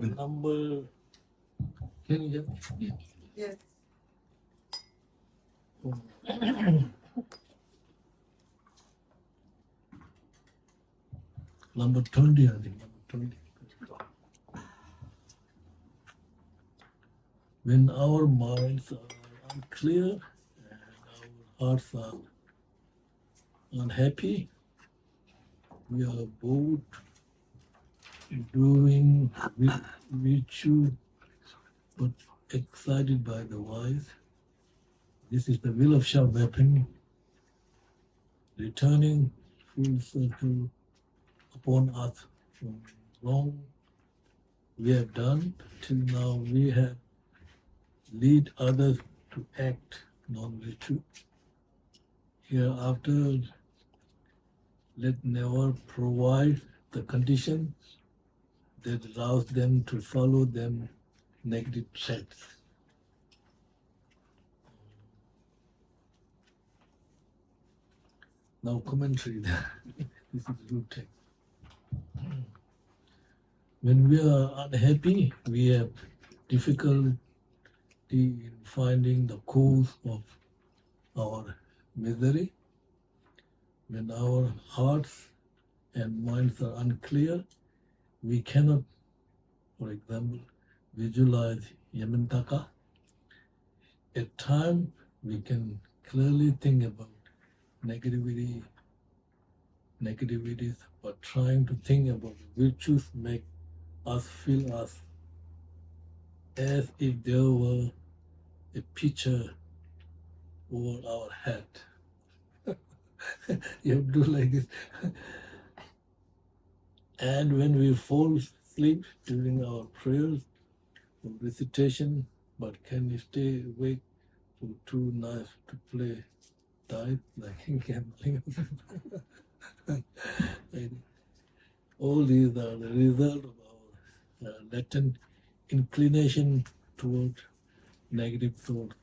your number. Can you help me? Yes. Number 20, I think. Number 20. When our minds are unclear and our hearts are unhappy, we are both doing virtue but excited by the wise. This is the will of sharp weapon, returning full circle upon us from wrong we have done till now. We have lead others to act non-virtue. Hereafter, let never provide the conditions that rouse them to follow them negative traits. Now commentary. This is good text. When we are unhappy, we have difficulty in finding the cause of our misery. When our hearts and minds are unclear, we cannot, for example, visualize Yamantaka. At times, we can clearly think about negativities, but trying to think about virtues make us feel us as if there were a picture over our head. You have to do like this. And when we fall asleep during our prayers or recitation, but can you stay awake for 2 nights to play dice like in gambling? All these are the result of our latent inclination toward negative thoughts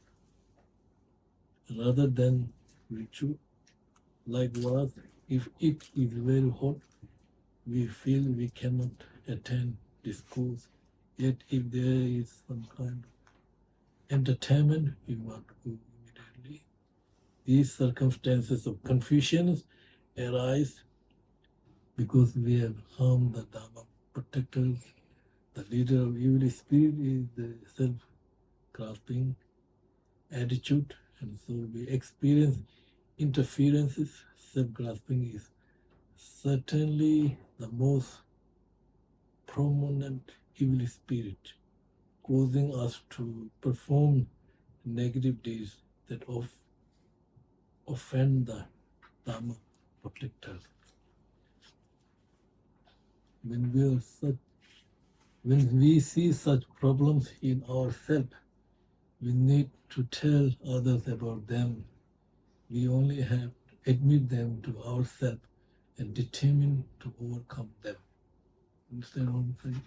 rather than virtue. Likewise, if it is very hot, we feel we cannot attend discourse. Yet if there is some kind of entertainment, we want to go immediately. These circumstances of confusion arise because we have harmed the Dharma protectors. The leader of evil spirit is the self-grasping attitude, and so we experience interferences. Self-grasping is certainly the most prominent evil spirit, causing us to perform negative deeds that offend the Dharma protectors. When we see such problems in ourselves, we need to tell others about them. We only have to admit them to ourselves and determine to overcome them. Understand what I'm saying?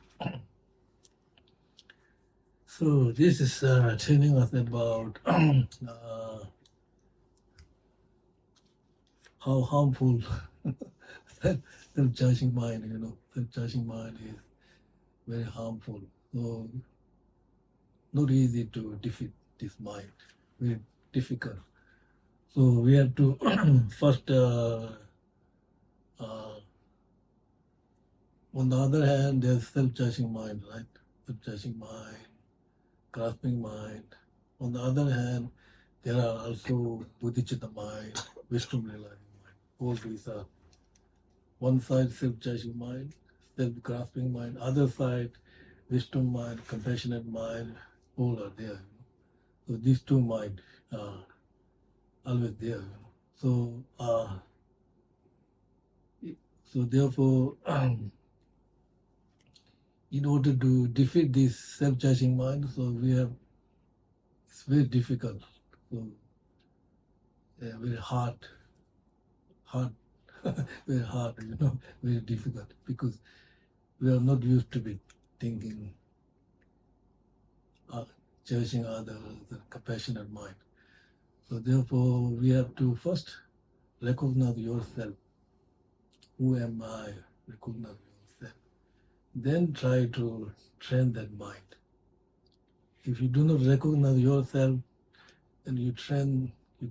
So this is telling us about how harmful self-judging mind, self-judging mind is very harmful. So not easy to defeat this mind, very difficult. So we have to first, on the other hand, there's self-judging mind, right? Self-judging mind, grasping mind. On the other hand, there are also bodhicitta mind, wisdom realizing mind. All these are one side self-judging mind, self-grasping mind, other side wisdom mind, compassionate mind, all are there. So these two minds are always there. So therefore, in order to defeat this self-judging mind, it's very difficult. So very hard, very hard, very difficult, because we are not used to be thinking, judging others, the compassionate mind. So therefore, we have to first recognize yourself. Who am I? Recognize yourself. Then try to train that mind. If you do not recognize yourself, then you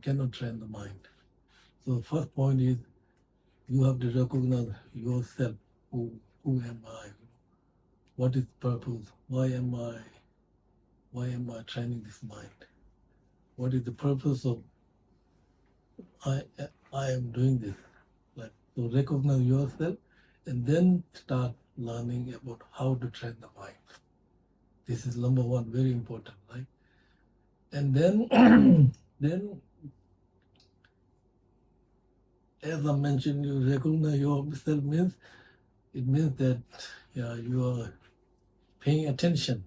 cannot train the mind. So the first point is you have to recognize yourself. Who am I? What is purpose? Why am I training this mind? What is the purpose of I am doing this? Like, so recognize yourself and then start learning about how to train the mind. This is number one, very important, right? And then then as I mentioned, you recognize yourself means it means that you are paying attention.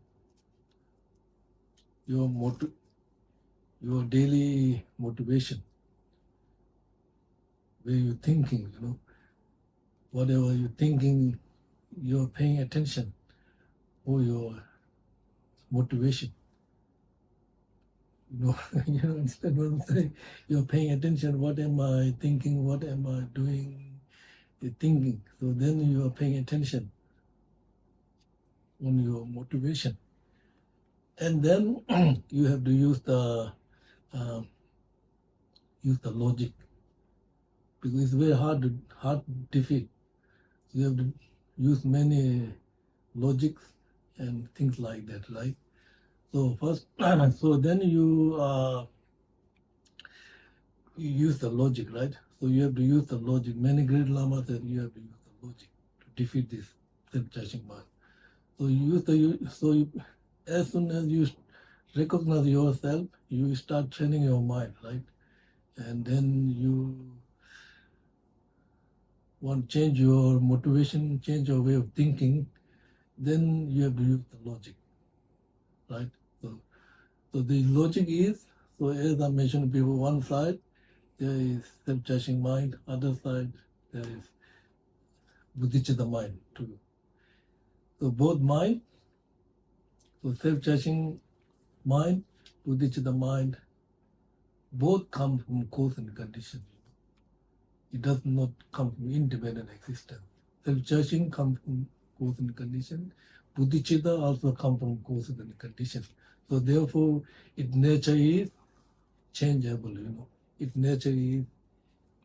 Your daily motivation, where you're thinking, whatever you're thinking, you're paying attention for your motivation. You understand what I'm saying? You're paying attention, what am I thinking, what am I doing, you're thinking. So then you are paying attention on your motivation. And then you have to use the logic, because it's very hard to defeat. You have to use many logics and things like that, right? So first, so then you use the logic, right? So you have to use the logic. Many great lamas said you have to use the logic to defeat this self-judging mind. So as soon as you recognize yourself, you start training your mind, right? And then you want to change your motivation, change your way of thinking, then you have to use the logic, right? So the logic is, so as I mentioned before, one side there is self-judging mind, other side there is bodhicitta mind too. So both mind, so self-judging mind, bodhicitta mind, both come from cause and condition. It does not come from independent existence. Self-judging comes from cause and condition. Bodhicitta also comes from cause and condition. So therefore, its nature is changeable, Its nature is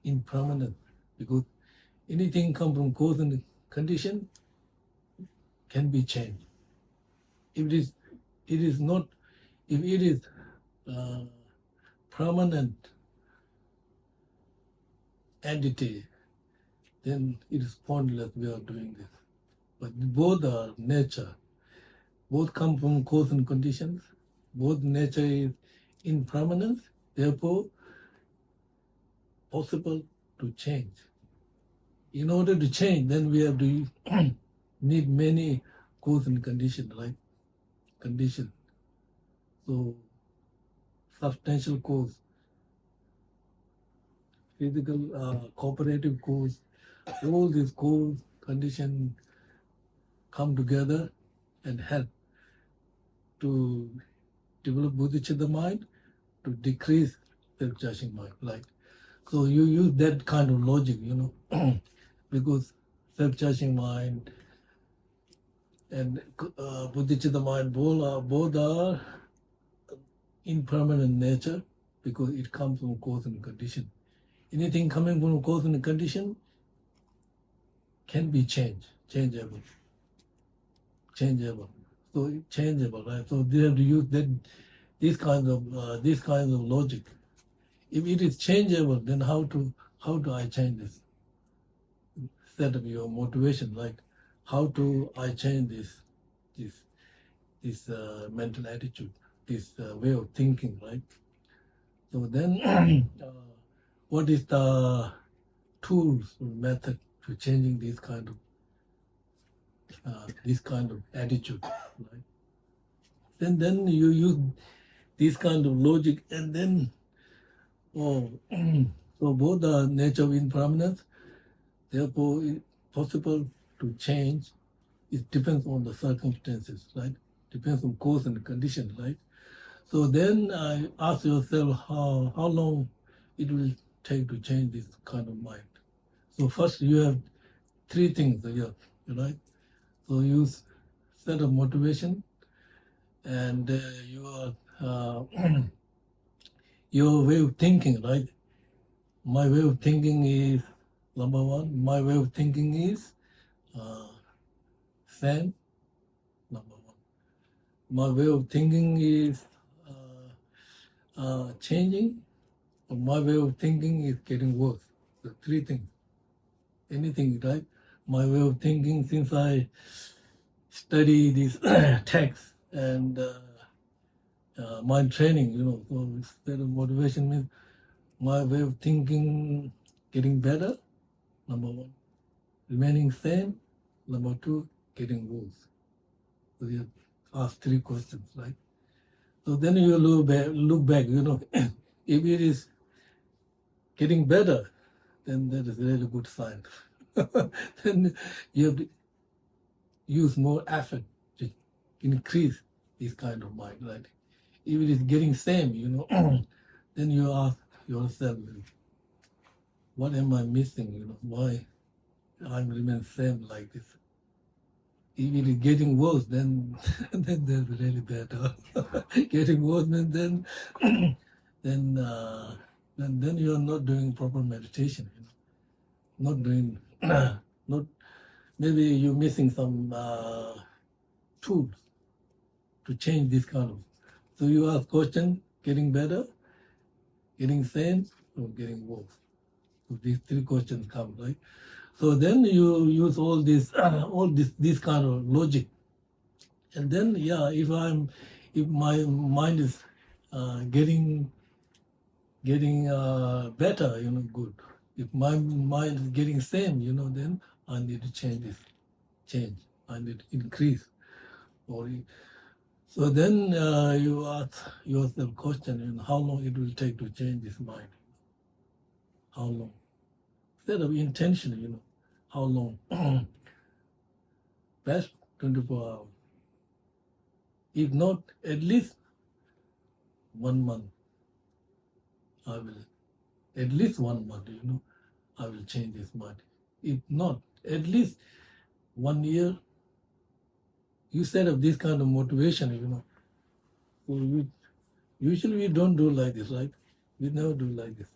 impermanent, because anything comes from cause and condition can be changed. If it is not, if it is permanent entity, then it is pointless we are doing this. But both are nature. Both come from cause and conditions. Both nature is impermanence, therefore possible to change. In order to change, then we have to need many cause and conditions, right? Condition. So substantial cause, physical, cooperative cause, all these cause conditions come together and help to develop bodhicitta mind, to decrease self-judging mind. Like, so you use that kind of logic, because self-judging mind and bodhicitta mind both are impermanent nature, because it comes from cause and condition. Anything coming from cause and condition can be changed, changeable. So it's changeable, right? So they have to use these kinds of logic. If it is changeable, then how do I change this? Set up your motivation, like how do I change this mental attitude, this way of thinking, right? So then, what is the tools or method to changing this kind of attitude, right? Then you use this kind of logic, and then so both are nature of impermanence, therefore it's possible to change. It depends on the circumstances, right? Depends on cause and condition, right? So then I ask yourself how long it will take to change this kind of mind. So first you have three things here, right? So use set of motivation, and your way of thinking, right? My way of thinking is number one. My way of thinking is same, number one. My way of thinking is changing. My way of thinking is getting worse. The three things. Anything, right? My way of thinking, since I study these texts and mind training, so instead of motivation means my way of thinking getting better, number one. Remaining same, number two, getting worse. So you ask three questions, right? So then you look back, if it is getting better, then that is a really good sign. Then you have to use more effort to increase this kind of mind, right? If it is getting same, then you ask yourself, what am I missing? Why I remain same like this? If it is getting worse, then then that's really bad. Getting worse, then then you are not doing proper meditation. Not doing, not maybe you're missing some tools to change this kind of. So you ask question, getting better, getting same, or getting worse. So these three questions come, right? So then you use all this kind of logic, and then if my mind is getting better, good. If my mind is getting same, then I need to change. I need to increase. So then you ask yourself question, how long it will take to change this mind? How long? Instead of intention, how long? Best 24 hours. If not, at least 1 month. I will, at least 1 month, I will change this mind. If not, at least 1 year. You set up this kind of motivation, So usually we don't do like this, right? We never do like this.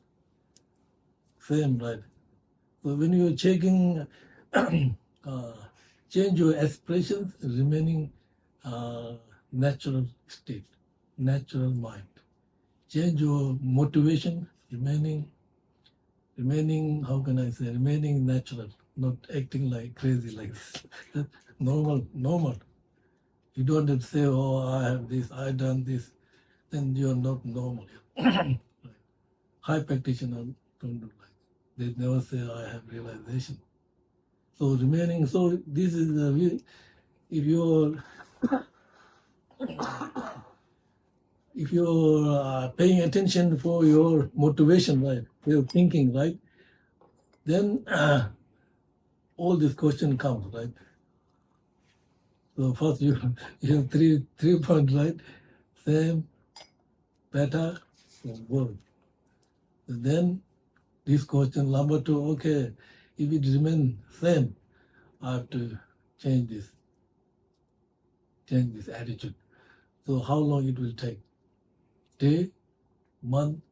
Same, right? So when you're checking, change your expressions, remaining natural state, natural mind. Change your motivation, remaining, how can I say, remaining natural, not acting like crazy like this. That's normal. You don't have to say, oh, I have this, I done this, then you're not normal. High practitioners don't do like that. They never say, I have realization. So remaining, so this is if you're paying attention for your motivation, right, your thinking, right, then all this question comes, right. So first you have three points, right, same, better, and work. And then this question number two, okay, if it remains same, I have to change this attitude. So how long it will take? Day, month,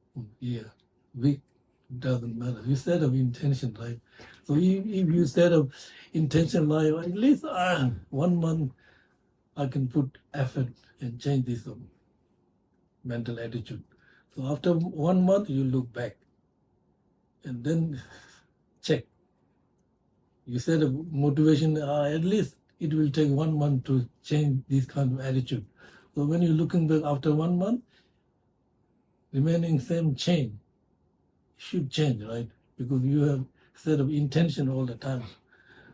year, week, doesn't matter. You set up intention, right? So if you set up intention, like at least 1 month, I can put effort and change this mental attitude. So after 1 month, you look back and then check. You set up motivation, at least it will take 1 month to change this kind of attitude. So when you're looking back after 1 month, remaining same should change, right? Because you have set up intention all the time.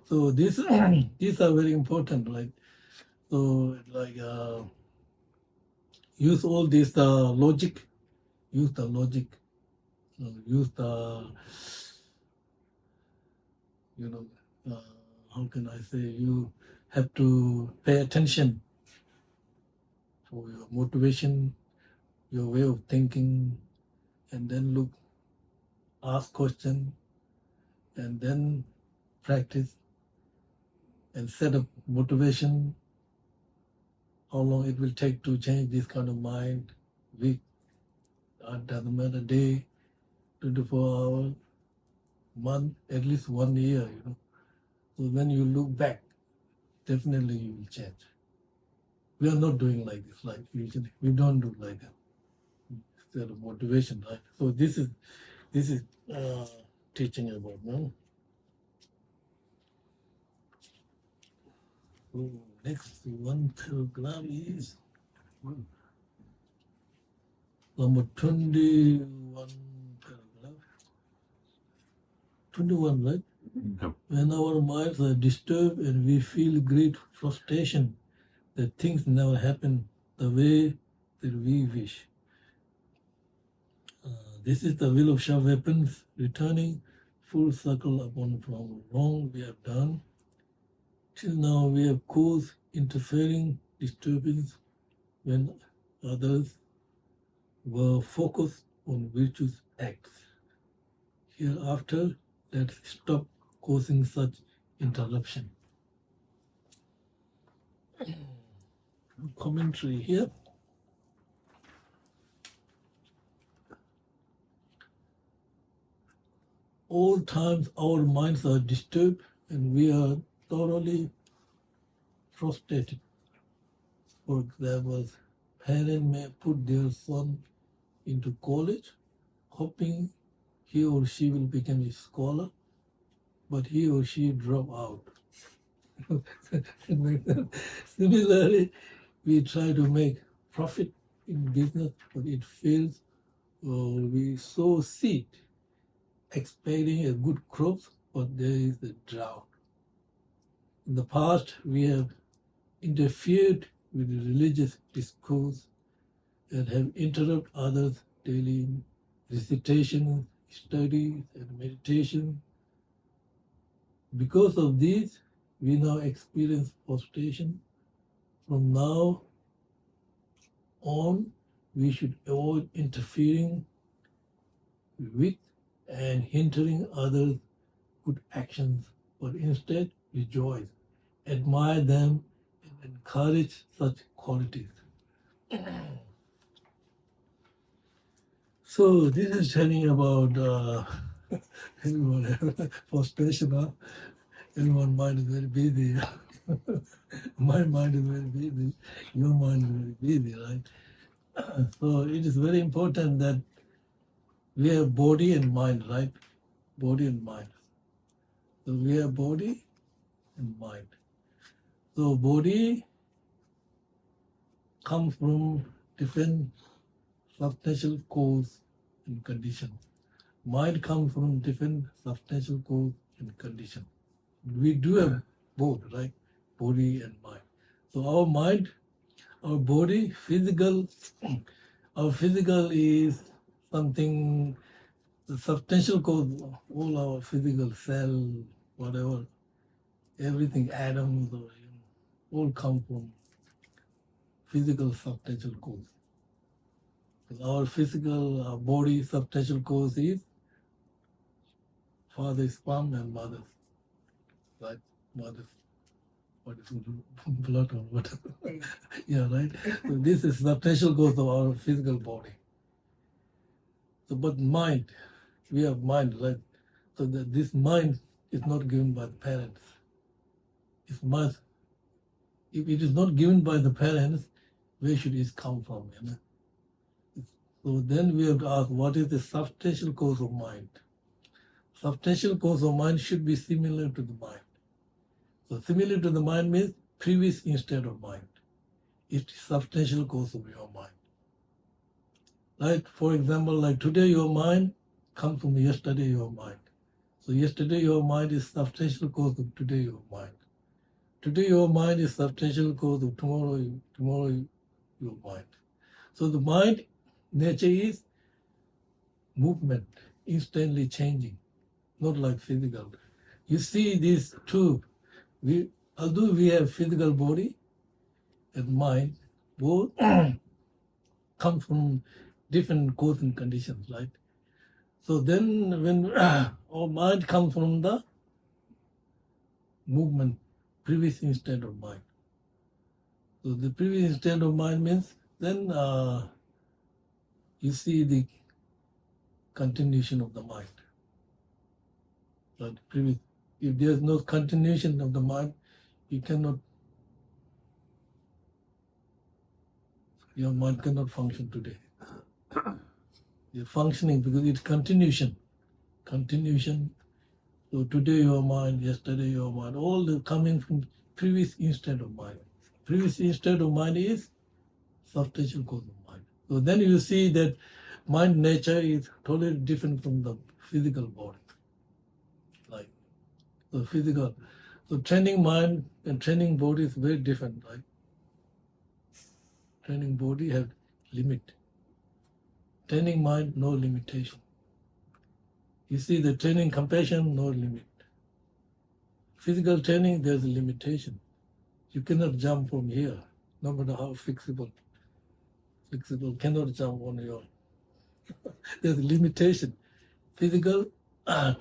So these are very important, right? So like use all this logic, use the logic, use the how can I say, you have to pay attention for your motivation, your way of thinking, and then ask question, and then practice and set up motivation how long it will take to change this kind of mind, week, doesn't matter, day, 24 hours, month, at least 1 year, you know. So when you look back, definitely you will change. We are not doing like this, like usually. We don't do like that. Instead of motivation, right? So this is teaching about, no? So next one paragraph is number 21 paragraph. 21, right? Yep. When our minds are disturbed and we feel great frustration that things never happen the way that we wish. This is the will of sharp weapons returning full circle upon from wrong we have done. Till now we have caused interfering disturbance when others were focused on virtuous acts. Hereafter, let's stop causing such interruption. Commentary here. All times our minds are disturbed and we are thoroughly frustrated. For example, parents may put their son into college, hoping he or she will become a scholar, but he or she drop out. Similarly, we try to make profit in business, but it fails, or we sow seed, expecting a good crop, but there is a drought. In the past, we have interfered with the religious discourse and have interrupted others' daily recitation, studies, and meditation. Because of this, we now experience frustration. From now on, we should avoid interfering with and hindering others' good actions, but instead rejoice, admire them, and encourage such qualities. So this is telling about everyone frustration. Huh? Everyone's mind is very busy. My mind is very busy. Your mind is very busy, right? So it is very important that we have body and mind, right? Body and mind. So we have body and mind. So body comes from different substantial cause and condition. Mind comes from different substantial cause and condition. We do have both, right? Body and mind. So our mind, our body, physical, our physical is something, the substantial cause, all our physical cell, whatever, everything, atoms, or, all come from physical substantial cause. Our physical, our body substantial cause is father's sperm and mother's, right? Mother's, what is it, blood or whatever. Yeah, right? So this is substantial cause of our physical body. So, but mind, we have mind, right? So that this mind is not given by the parents. It must, if it is not given by the parents, where should it come from? You know? So then we have to ask, what is the substantial cause of mind? Substantial cause of mind should be similar to the mind. So similar to the mind means previous instead of mind. It's substantial cause of your mind. Right? For example, like today your mind comes from yesterday your mind. So yesterday your mind is substantial cause of today your mind. Today your mind is substantial cause of tomorrow your mind. So the mind nature is movement, instantly changing, not like physical. You see these two, although we have physical body and mind, both come from different cause and conditions, right? So then when our mind comes from the movement, previous instant of mind. So the previous state of mind means then you see the continuation of the mind. But previous, if there's no continuation of the mind, you cannot, your mind cannot function today. You're functioning because it's continuation. Continuation. So today your mind, yesterday your mind, all the coming from previous instant of mind. Previous instant of mind is substantial cause of mind. So then you see that mind nature is totally different from the physical body. Like the physical. So training mind and training body is very different, right? Training body have limit. Training mind, no limitation. You see the training compassion, no limit. Physical training, there's a limitation. You cannot jump from here, no matter how flexible. Flexible cannot jump on your. There's a limitation. Physical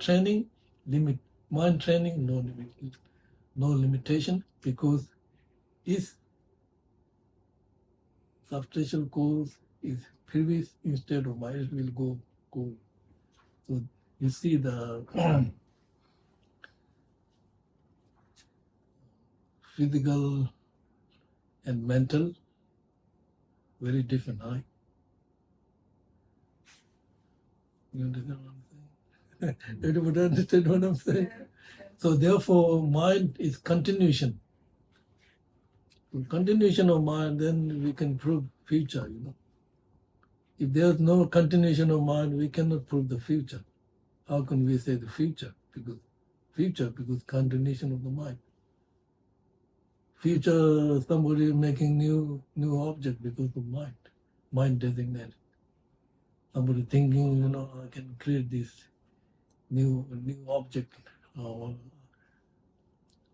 training, limit. Mind training, no limit. No limitation because its substantial cause is previous instead of mind, it will go. So you see the physical and mental, very different, right? You understand what I'm saying? Everybody understand what I'm saying? So therefore, mind is continuation. Continuation of mind, then we can prove future, If there's no continuation of mind, we cannot prove the future. How can we say the future? Because continuation of the mind. Future, somebody making new object because of mind designated. Somebody thinking, I can create this new object,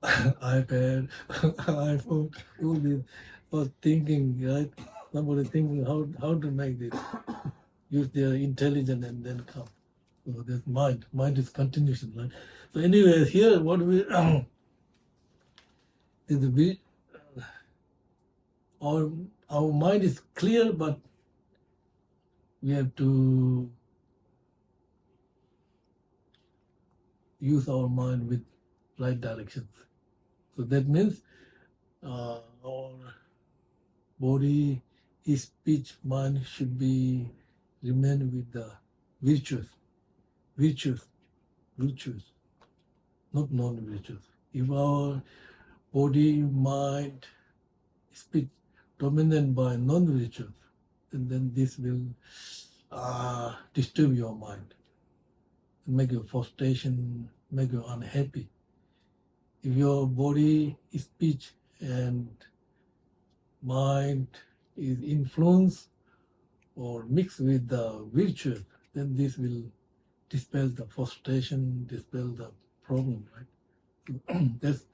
iPad, iPhone, all this, or thinking, right? Somebody thinking how to make this, use their intelligence and then come. So there's mind. Mind is continuation, right? So anyway, here what we is our mind is clear, but we have to use our mind with right directions. So that means our body, speech, mind should remain with the virtuous, not non-virtuous. If our body, mind, speech dominant by non-virtuous, and then this will disturb your mind, make you frustration, make you unhappy. If your body, speech, and mind is influenced or mixed with the virtue, then this will dispel the frustration, dispel the problem, right? That's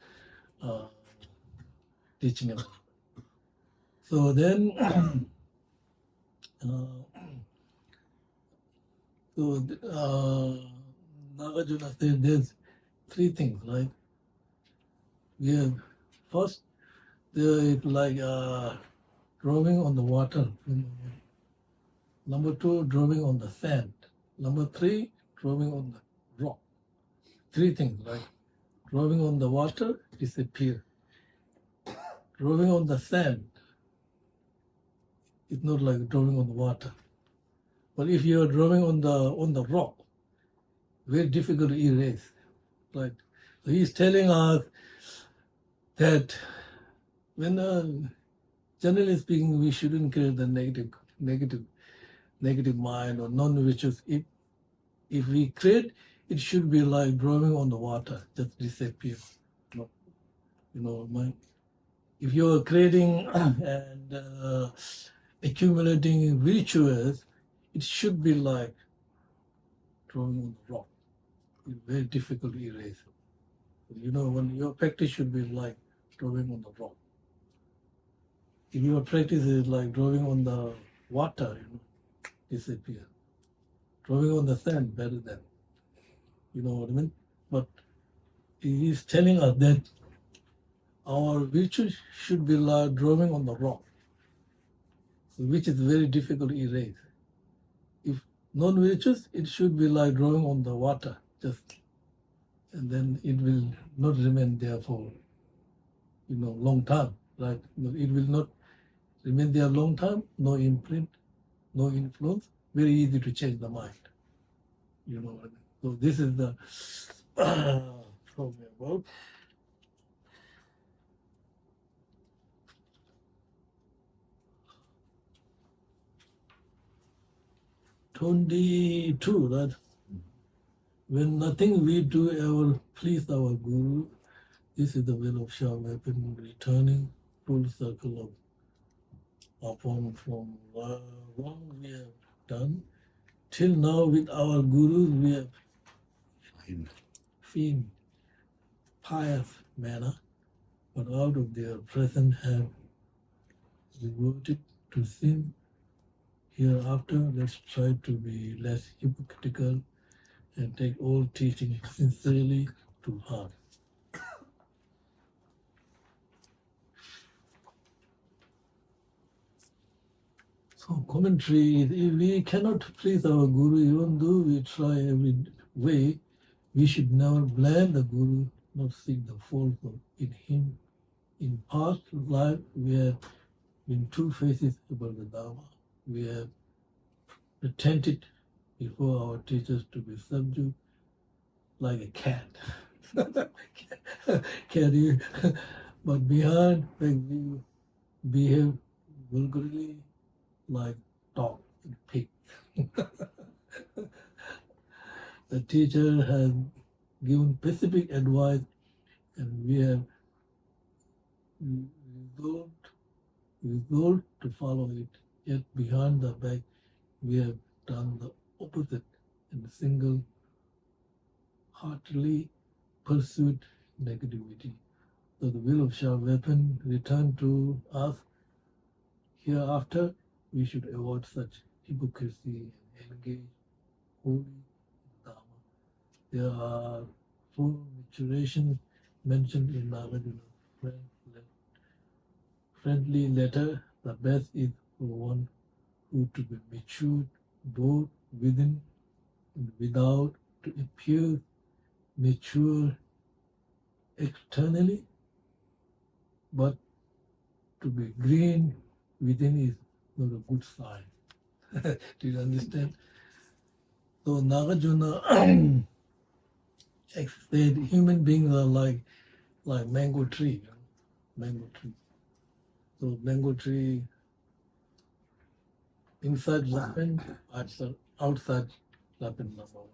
teaching about. So then, Nagarjuna said there's three things, right? We have first, there is like drawing on the water. Number two, drawing on the sand. Number three, drawing on the rock. Three things, right? Drawing on the water, disappear. Drawing on the sand, it's not like drawing on the water. But if you are drawing on the rock, very difficult to erase, right? So he's telling us that when, generally speaking, we shouldn't create the negative mind or non-virtuous. If we create, it should be like drawing on the water, just disappear. If you're creating and accumulating virtues, it should be like drawing on the rock. It's very difficult to erase. When your practice should be like drawing on the rock. If your practice is like drawing on the water, disappear. Drawing on the sand, better than. You know what I mean? But he is telling us that our virtue should be like drawing on the rock, which is very difficult to erase. If non-virtuous, it should be like drawing on the water, just, and then it will not remain there for long time. Right? It will not remain there long time. No imprint, no influence. Very easy to change the mind. You know what I mean? So this is the talking about. Twenty-two, right? When nothing we do ever please our Guru, this is the will of Shah weapon returning full circle of upon from wrong we have done. Till now with our Gurus we have been pious manner, but out of their present have reverted to sin. Hereafter, let's try to be less hypocritical and take all teaching sincerely to heart. So commentary is, if we cannot please our Guru, even though we try every way, we should never blame the Guru, not seek the fault in him. In past life, we have been two faces about the Dharma. We have pretended before our teachers to be subdued like a cat. Cat, but behind, we behave vulgarly like dog and pig. The teacher has given specific advice and we have resolved to follow it. Yet behind the back, we have done the opposite and single-heartedly pursued negativity. So the will of Shah weapon returned to us. Hereafter, we should avoid such hypocrisy and engage wholly in Dharma. There are 4 maturations mentioned in Nagarjuna's friendly letter. The best is for one who to be matured both within and without, to appear mature externally, but to be green within is not a good sign. Do you understand? So Nagarjuna said human beings are like mango tree, mango tree. So mango tree inside rapen, outside rapen number 1.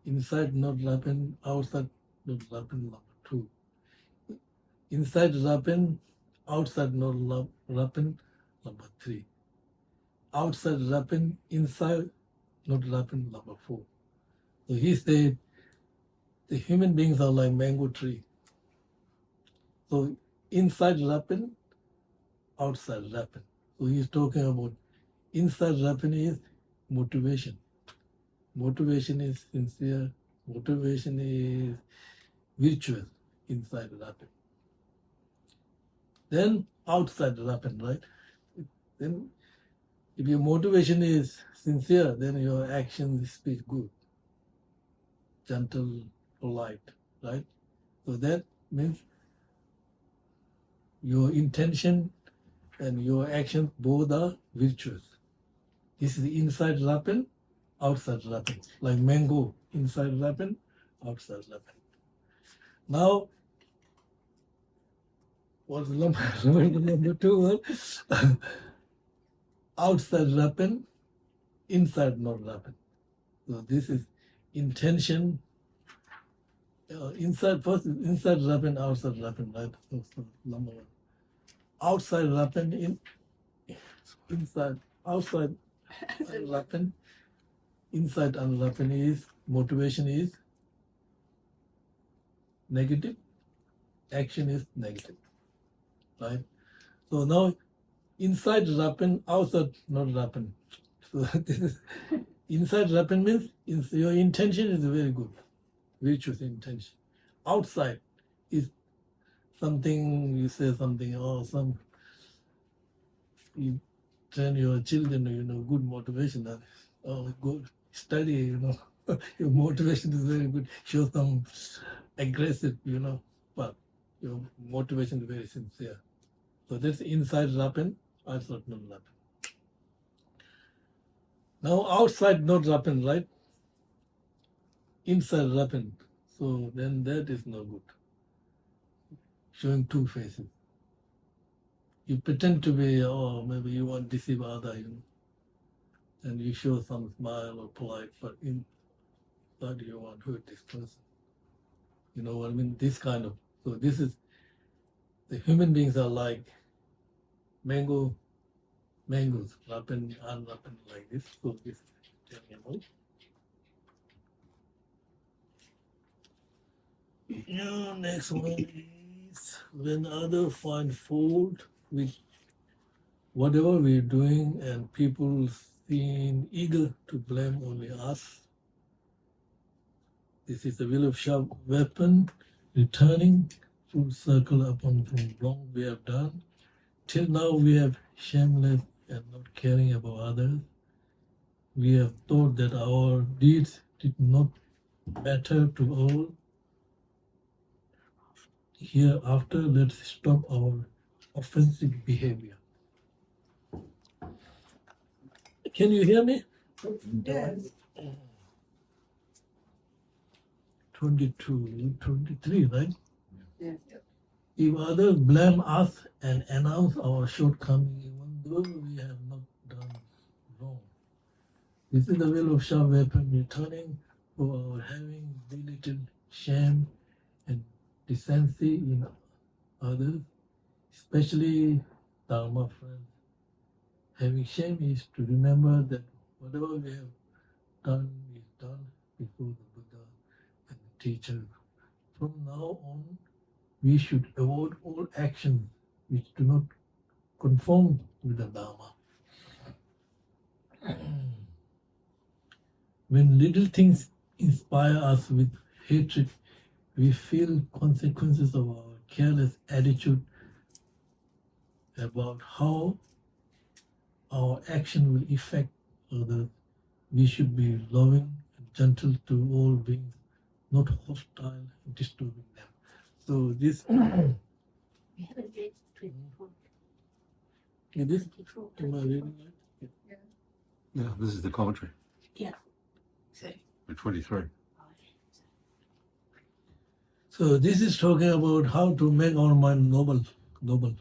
Inside not rapen, outside not rapen number 2. Inside rapen, outside not rapen number 3. Outside rapen, inside not rapen number 4. So he said the human beings are like mango tree. So inside rapen, outside rapen. So he's talking about inside rapen is motivation. Motivation is sincere. Motivation is virtuous inside rapen. Then outside rapen, right? Then if your motivation is sincere, then your action speak good, gentle, polite, right? So that means your intention and your actions both are virtuous. This is inside rapen, outside rapen, like mango, inside rapen, outside rapen. Now, what's number 2 one? Outside rapen, inside not rapen. So this is intention. Inside rapen, outside rapen, right? So number 1. Outside rapen, inside, outside rapen, inside unrapen is motivation is negative, action is negative, right? So now inside rapen, outside not rapen. So this is inside rapen means your intention is very good, virtuous intention. Outside is something, you say something, or you train your children, good motivation, good study, your motivation is very good, show some aggressive, but your motivation is very sincere. So that's inside rapen, outside not rapen. Now outside not rapen, right? Inside rapen. So then that is no good. Showing two faces. You pretend to be, maybe you want to deceive other, and you show some smile or polite, but inside you want to hurt this person. You know what I mean? This kind of, so this is, the human beings are like mangoes, rapen, unrapen like this. So this is telling about. Next one is when others find fault with whatever we're doing and people seem eager to blame only us. This is the will of sharp weapon, returning full circle upon the wrong we have done. Till now we have shameless and not caring about others. We have thought that our deeds did not matter to all. Hereafter, let's stop our offensive behavior. Can you hear me? Yes. 22, 23, right? Yes. If others blame us and announce our shortcomings, even though we have not done wrong. This is the will of sharp weapon, returning for our having belittled shame and decency in others, especially Dharma friends. Having shame is to remember that whatever we have done is done before the Buddha and the teacher. From now on, we should avoid all actions which do not conform with the Dharma. When little things inspire us with hatred, we feel consequences of our careless attitude about how our action will affect others. We should be loving and gentle to all beings, not hostile and disturbing them. So this We have a date 24. this 24. am I reading right? Yeah, this is the commentary Yeah. Sorry. for 23. So this is talking about how to make our mind noble. Noble.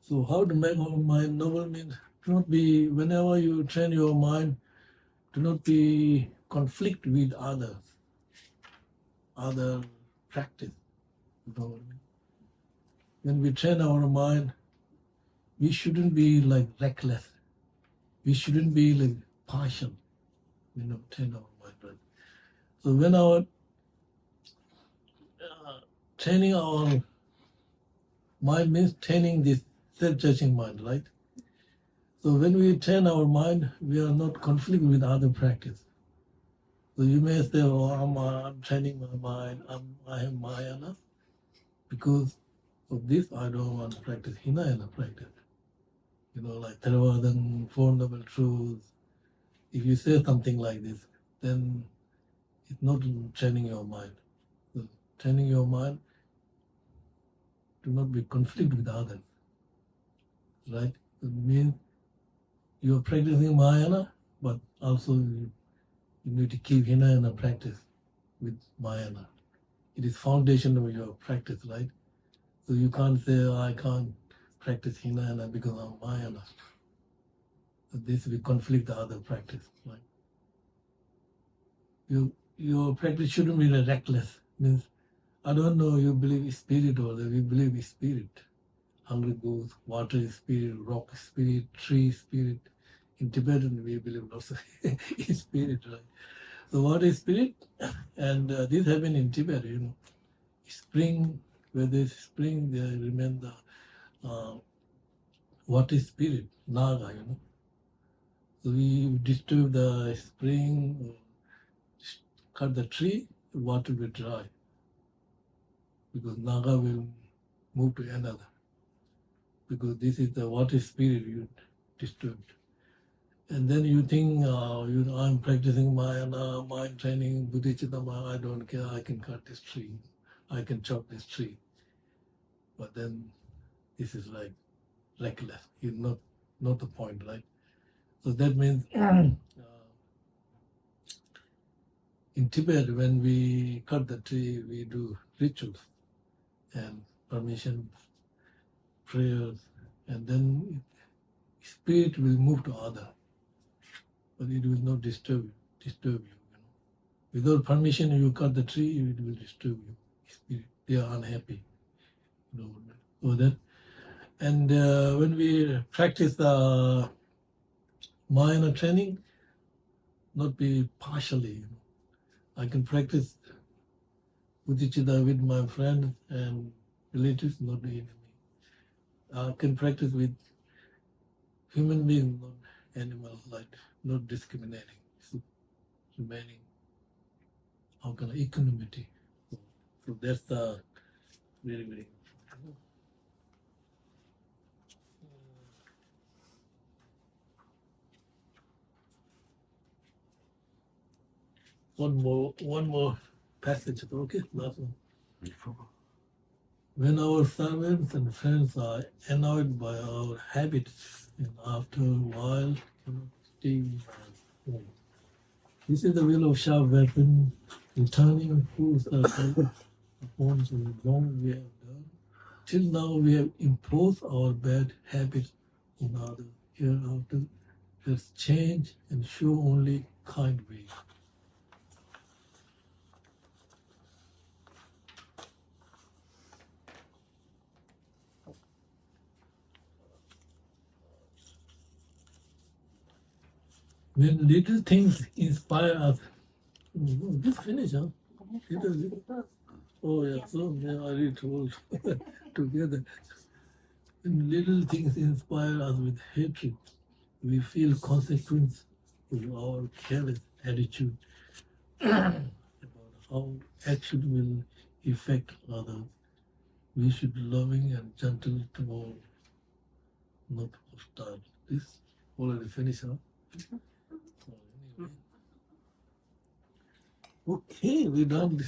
So how to make our mind noble means do not be, whenever you train your mind, do not be conflict with others, other practice. You know what I mean? When we train our mind, we shouldn't be like reckless. We shouldn't be like partial. Train our mind, right? So when our training our mind means training this self-judging mind, right? So when we train our mind, we are not conflict with other practice. So you may say, "Oh, I'm training my mind. I have Mahayana. Because of this, I don't want to practice Hinayana practice. Like Theravada, Four Noble Truths. If you say something like this, then it's not training your mind. So training your mind, do not be conflict with others. Right? It means you are practicing Mahayana, but also you need to keep Hinayana practice with Mahayana. It is foundation of your practice, right? So you can't say, I can't practice Hinayana because I'm Mahayana. So this will conflict the other practice, right? Your practice shouldn't be reckless. Means, I don't know, you believe spirit or we believe spirit. Hungry ghost, water is spirit, rock is spirit, tree is spirit. In Tibetan, we believe also is spirit, right? So what is spirit? And this happened in Tibet, Spring, where there's spring, there remain the what is spirit? Naga, So we disturb the spring, cut the tree, water will dry. because Naga will move to another. Because this is the water spirit you disturbed. And then you think, I'm practicing Mahayana, mind training, Buddhist, I don't care, I can cut this tree, I can chop this tree. But then this is like reckless. It's not the point, right? So that means in Tibet, when we cut the tree, we do rituals and permission, prayers, and then spirit will move to other, but it will not disturb you. Without permission, you cut the tree, it will disturb you. Spirit, they are unhappy. So that, and when we practice the Mahayana training, not be partially. I can practice Bodhicitta with my friends and relatives, not the enemy. I can practice with human beings, not animals, like not discriminating, remaining, how can I, equanimity. So that's the very, very important. One more passage, okay? Last one. When our servants and friends are annoyed by our habits, and after a while cannot stay home. This is the will of sharp weapon, returning full circle upon the wrong we have done. Till now we have imposed our bad habits on others. Hereafter, let's change and show only kind ways. When little things inspire us, this finish, huh? Little. Oh yeah, so I read all together. When little things inspire us with hatred, we feel consequence of our careless attitude about how action will affect others. We should be loving and gentle to all, not hostile. This already finished, huh? So anyway. Okay, we're done.